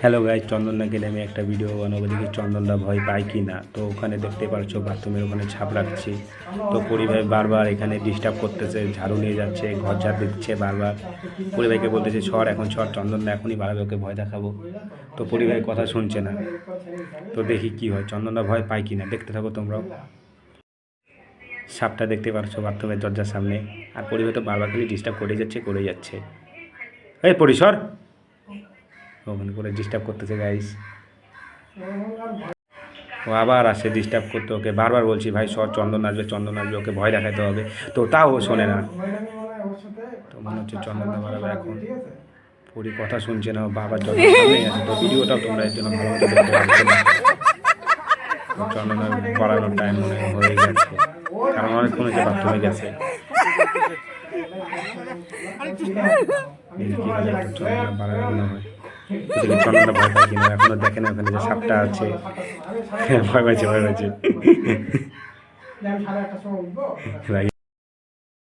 Hello guys, চন্দনদা গেলে আমি একটা ভিডিও বানাবো, দেখি চন্দনদা ভয় পায় কি না। তো ওখানে দেখতে পাচ্ছ বাথরুমের ওখানে ছাপ রাখছি। তো পরিবার বারবার এখানে ডিস্টার্ব করতেছে, ঝাড়ু নিয়ে যাচ্ছে, ঘর ঝাড় দিচ্ছে বারবার। পরিবারকে বলতেছে ছড় এখন ছড়, চন্দনদা এখনই বাড়াবে, ওকে ভয় দেখাবো। তো পরিবারের কথা শুনছে না। তো দেখি কি হয়, চন্দনদা ভয় পায় কি না, দেখতে থাকো তোমরাও। সাপটা দেখতে পাচ্ছ বাথরুমের দরজার সামনে। আর পরিবার তো বারবার খালি ডিস্টার্ব করে যাচ্ছে। এই পরিসর, ওখানে করে ডিস্টার্ব করতেছে গাইস। ও আবার আসে ডিস্টার্ব করতে, ওকে বারবার বলছি ভাই সর, চন্দন আসবে, ওকে ভয় দেখাতে হবে। তো তাও ও শোনে না। তো মনে হচ্ছে চন্দনদা বাড়াবে এখন। পুরি কথা শুনছে না, বাবার জন্য সামনেই আছে। তো ভিডিওটাও তোমরা এর জন্য ভালো মতো দেখতে পাচ্ছ না। চন্দনার বাড়ানোর টাইম মনে হয়ে গেছে, কারণ অনেকক্ষণ হচ্ছে বাথরুমে গেছে। চন্দনা বাড়ানো মনে হয়, চন্দনটা ভয় পায় কিনা এখনো দেখে না, ওখানে যে সাপটা আছে। ভয় পাইছে।